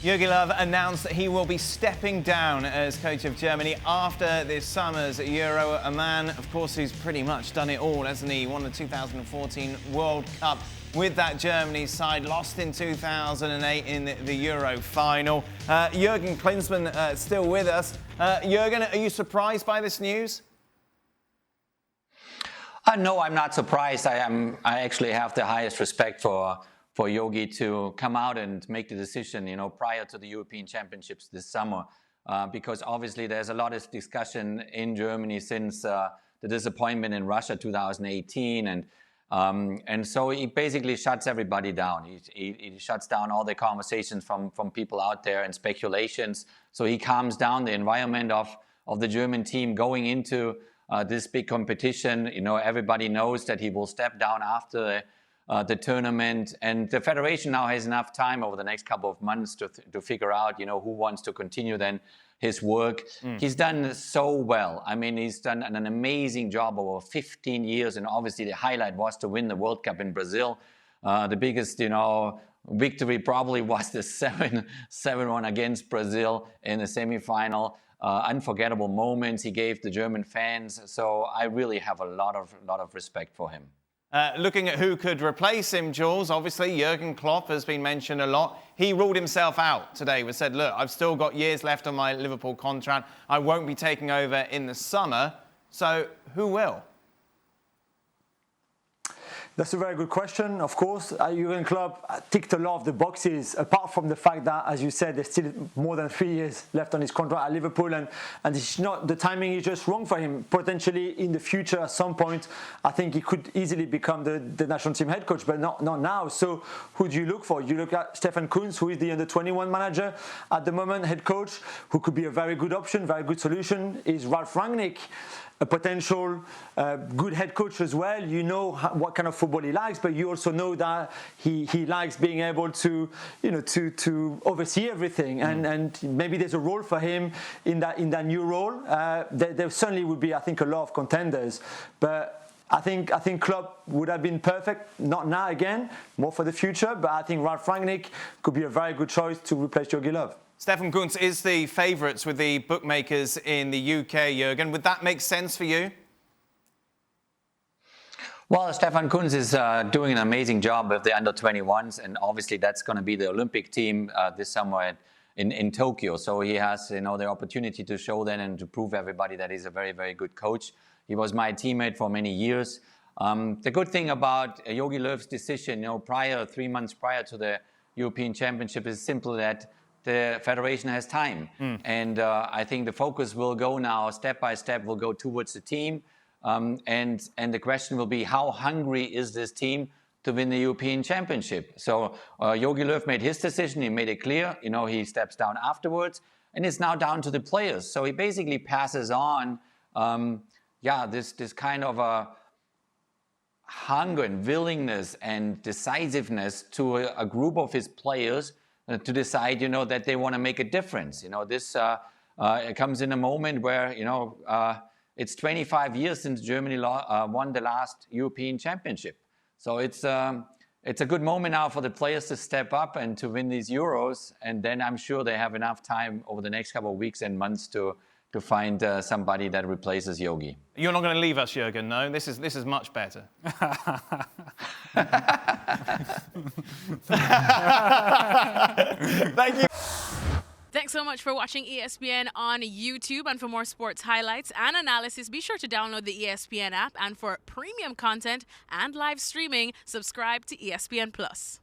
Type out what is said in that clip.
Jurgen Klopp announced that he will be stepping down as coach of Germany after this summer's Euro. A man, of course, who's pretty much done it all, hasn't he? Won the 2014 World Cup with that Germany side, lost in 2008 in the Euro final. Jurgen Klinsmann still with us. Jurgen, are you surprised by this news? No, I'm not surprised. I actually have the highest respect for Yogi to come out and make the decision, prior to the European Championships this summer, because obviously there's a lot of discussion in Germany since the disappointment in Russia 2018, and so he basically shuts everybody down. He shuts down all the conversations from people out there and speculations. So he calms down the environment of the German team going into this big competition. Everybody knows that he will step down after the tournament, and the federation now has enough time over the next couple of months to figure out, who wants to continue then his work. He's done so well. I mean, he's done an amazing job over 15 years, and obviously the highlight was to win the World Cup in Brazil. The biggest, victory probably was the 7-1 against Brazil in the semi-final. Unforgettable moments he gave the German fans. So I really have a lot of respect for him. Looking at who could replace him, Jules, obviously Jurgen Klopp has been mentioned a lot. He ruled himself out today. He said, look, I've still got years left on my Liverpool contract. I won't be taking over in the summer. So who will? That's a very good question. Of course, Jurgen Klopp ticked a lot of the boxes, apart from the fact that, as you said, there's still more than 3 years left on his contract at Liverpool, and it's not, the timing is just wrong for him. Potentially in the future, at some point, I think he could easily become the national team head coach, but not now. So who do you look for? You look at Stefan Kuntz, who is the under-21 manager at the moment, head coach, who could be a very good option, very good solution. Is Ralf Rangnick a potential good head coach as well? You know what kind of football he likes, but you also know that he likes being able to to oversee everything, and maybe there's a role for him in that new role. There certainly would be, I think, a lot of contenders, but I think Klopp would have been perfect. Not now, again, more for the future, but I think Ralf Rangnick could be a very good choice to replace Jurgen Klopp. Stefan Kuntz is the favourites with the bookmakers in the UK, Jurgen. Would that make sense for you? Well, Stefan Kuntz is doing an amazing job with the under-21s, and obviously that's going to be the Olympic team this summer in Tokyo. So he has the opportunity to show then and to prove everybody that he's a very, very good coach. He was my teammate for many years. The good thing about Jogi Löw's decision, 3 months prior to the European Championship, is simply that the federation has time. And I think the focus will go now, step by step, will go towards the team. And the question will be, how hungry is this team to win the European Championship? So Jogi Löw made his decision. He made it clear. He steps down afterwards. And it's now down to the players. So he basically passes on this kind of a hunger and willingness and decisiveness to a group of his players to decide, that they want to make a difference. This it comes in a moment where, it's 25 years since Germany won the last European Championship. So it's a good moment now for the players to step up and to win these Euros. And then I'm sure they have enough time over the next couple of weeks and months to find somebody that replaces Yogi. You're not going to leave us, Jurgen, no? This is much better. Thank you. Thanks so much for watching ESPN on YouTube. And for more sports highlights and analysis, be sure to download the ESPN app. And for premium content and live streaming, subscribe to ESPN Plus.